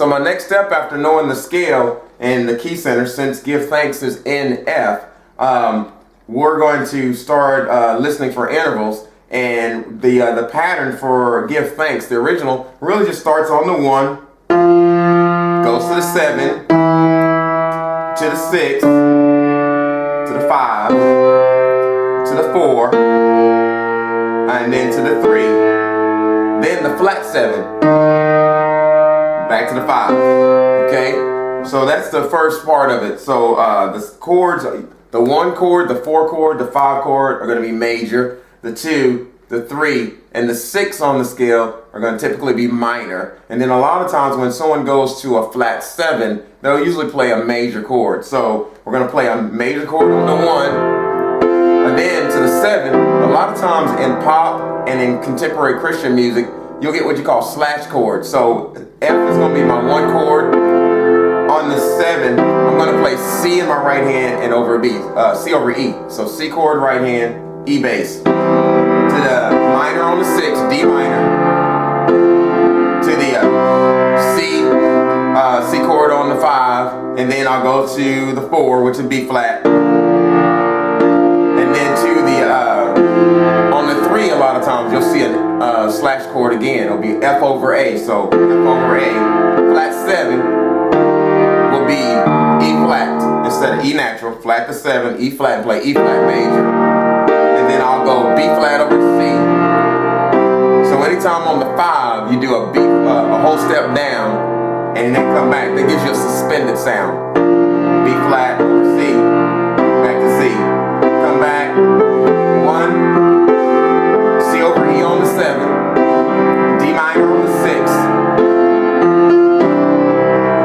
So my next step after knowing the scale and the key center, since Give Thanks is in F, we're going to start listening for intervals. And the pattern for Give Thanks, the original, really just starts on the 1, goes to the 7, to the 6, to the 5, to the 4, and then to the 3, then the flat 7, back to the 5. Okay, so that's the first part of it. So the chords, the 1 chord, the 4 chord, the 5 chord are going to be major. The 2, the 3, and the 6 on the scale are going to typically be minor. And then a lot of times when someone goes to a flat 7, they'll usually play a major chord. So we're going to play a major chord on the 1, and then to the 7. A lot of times in pop and in contemporary Christian music, you'll get what you call slash chords. So F is going to be my 1 chord. On the 7, I'm going to play C in my right hand and over B, C over E. So C chord right hand, E bass. To the minor on the 6, D minor. To the C chord on the 5, and then I'll go to the 4, which is B flat. And then to the on the 3, a lot of times you'll see a slash chord again. It'll be F over A. So F over A, flat 7 will be E flat instead of E natural. Flat to 7, E flat, and play E flat major. And then I'll go B flat over C. So anytime on the 5, you do a whole step down, and then come back. That gives you a suspended sound. B flat over C, back to C. Come back. 1, C over E on the 7, D minor on the 6.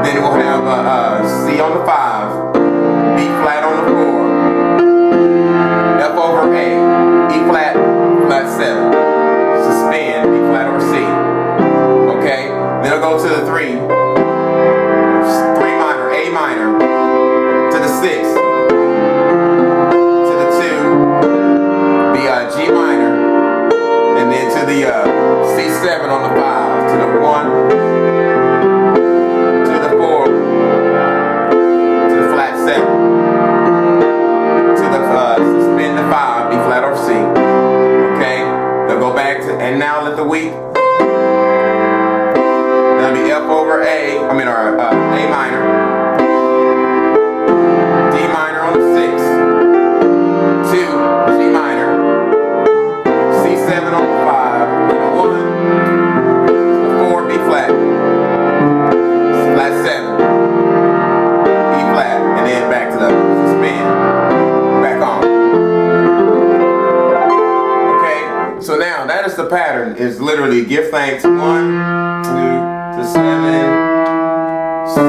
Then we'll have C on the 5, B flat on the 4, F over A, E flat, flat 7, suspend, B flat over C. Okay, then I'll go to the 3 minor, A minor, to the 6, to the 2, the G minor, and then to the C7 on the 5, to the 1, to the 4, to the flat 7, to the suspend the 5, B flat over C. Okay, they'll go back to, and now let the weak. That'll be F over A, or A minor, D minor on the 6, 2, G minor, C7 on the 5, the 1, the 4, B flat, flat 7, E flat, and then back to the suspend, back on. Okay, so now that is the pattern, is literally Give Thanks 1, 2, to 7, 6,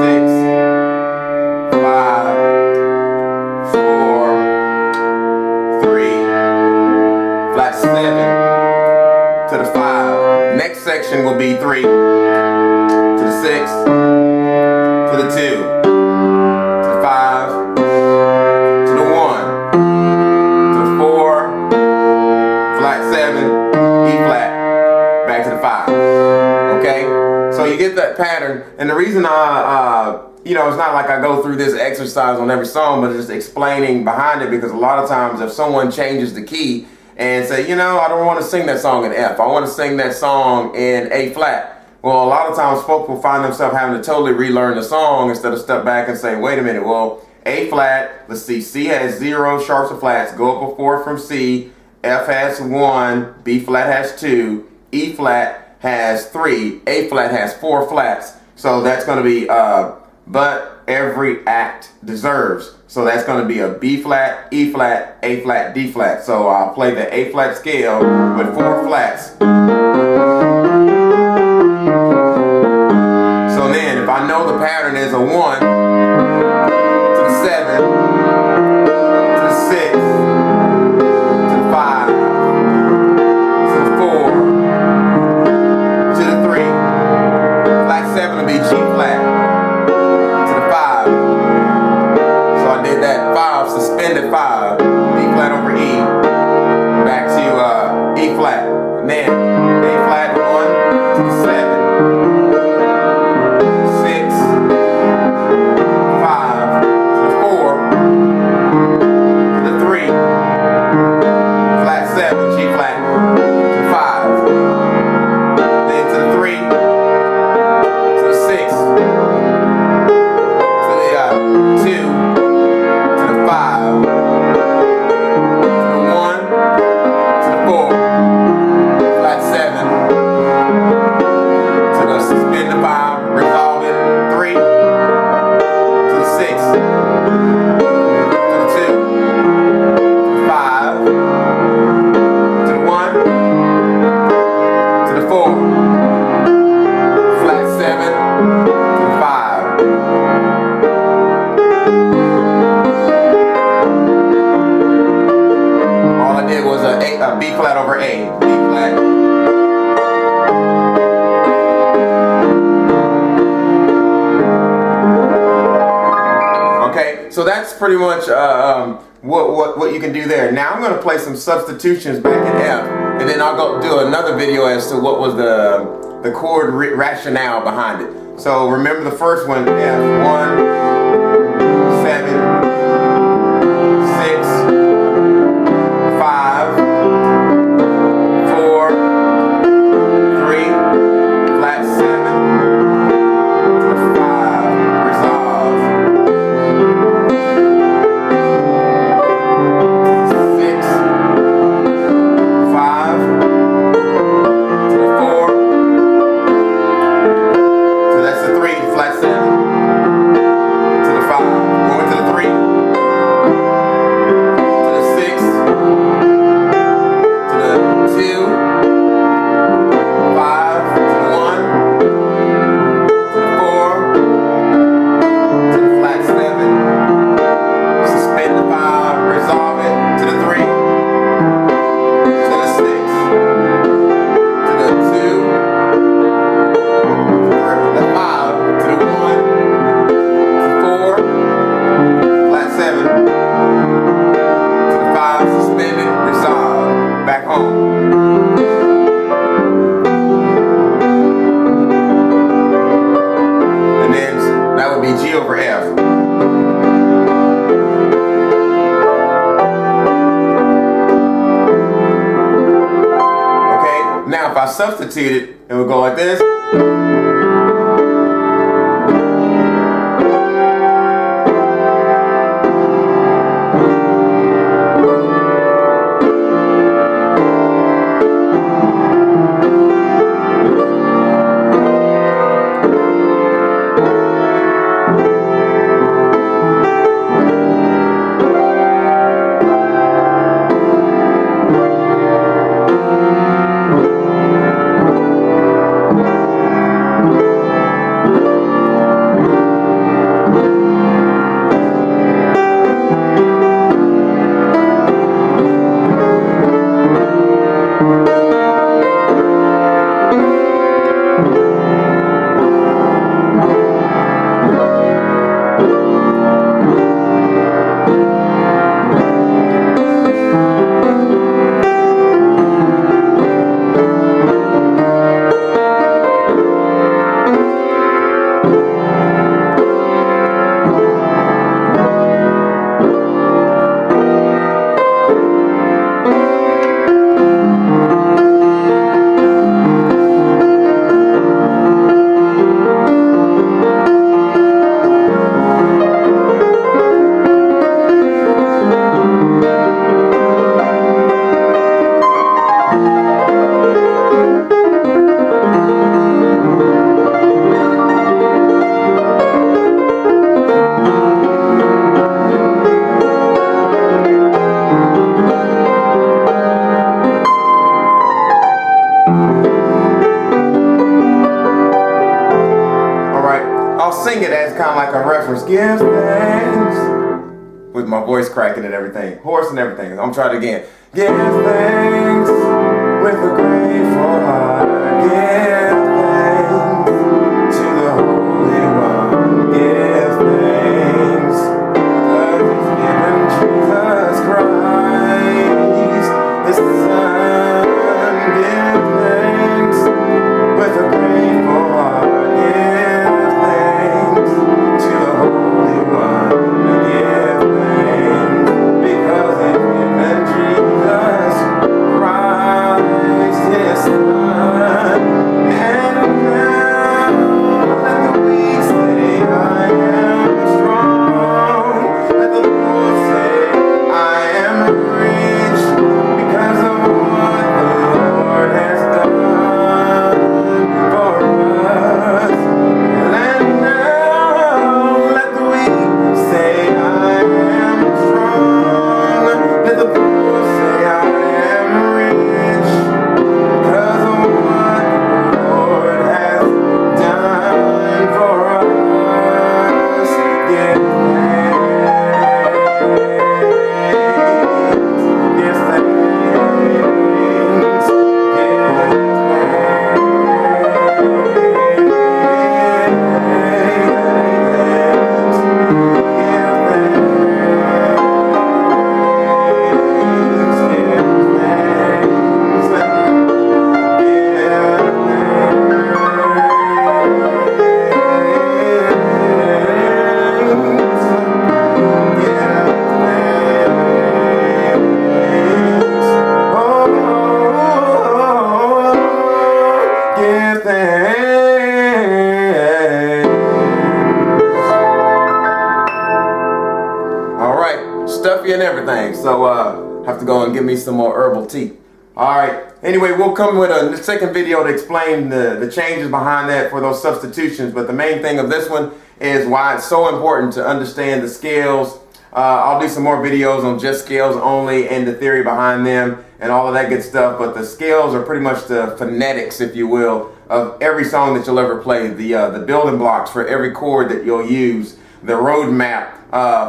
5, 4, 3, flat 7, to the 5. Next section will be 3, to the 6, to the 2, to the 5, to the 1, to the 4, flat 7, E flat, back to the 5. Okay, so you get that pattern, and the reason it's not like I go through this exercise on every song, but just explaining behind it, because a lot of times if someone changes the key and say, I don't want to sing that song in F, I want to sing that song in A flat. Well, a lot of times folks will find themselves having to totally relearn the song instead of step back and say, wait a minute, well, A flat, let's see, C has 0 sharps or flats, go up a 4 from C, F has 1, B flat has 2, E flat has 3, A flat has 4 flats. So that's going to be but every act deserves. So that's going to be a B flat, E flat, A flat, D flat. So I'll play the A flat scale with 4 flats. So then if I know the pattern is a 1 to the 7 to the 6 to the 5 to the 4 to the 3, flat 7 will be G flat. Did that 5, suspended 5, B flat over E, back to E flat, and then A flat 1 to the 7, 6 so that's pretty much what you can do there. Now I'm going to play some substitutions back in F, and then I'll go do another video as to what was the chord rationale behind it. So remember the first one, F, 1, 7, 6, 5, 4, 3, flat 7, to the 5, resolve, 6, 5, to the 4, so that's the 3, flat 7, to the 5, going to the 3, to the 6, to the 2, 5, to the 1, to the 4, to the flat 7, suspend the 5, resolve it, to the 3, to the 6, to the 2, the 5, to the 1, to 4, flat 7, to the 5, suspended, resolve, back home. And then that would be G over F. Okay, now if I substitute it, it would go like this. Sing it as kind of like a reference. Give thanks. With my voice cracking and everything. Hoarse and everything. I'm trying it again. Give thanks with a grateful heart. Give thanks to the Holy One. Give thanks because He's given Jesus Christ, His Son. Give thanks with a grateful heart. and everything. So have to go and get me some more herbal tea. All right. Anyway, we'll come with a second video to explain the changes behind that for those substitutions. But the main thing of this one is why it's so important to understand the scales. I'll do some more videos on just scales only and the theory behind them and all of that good stuff. But the scales are pretty much the phonetics, if you will, of every song that you'll ever play. The building blocks for every chord that you'll use. The roadmap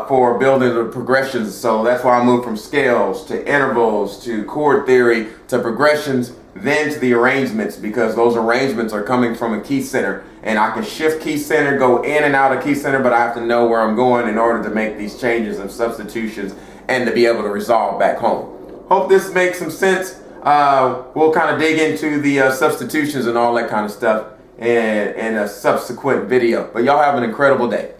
for building the progressions. So that's why I moved from scales to intervals to chord theory to progressions, then to the arrangements, because those arrangements are coming from a key center. And I can shift key center, go in and out of key center, but I have to know where I'm going in order to make these changes and substitutions and to be able to resolve back home. Hope this makes some sense. We'll kind of dig into the substitutions and all that kind of stuff in a subsequent video. But y'all have an incredible day.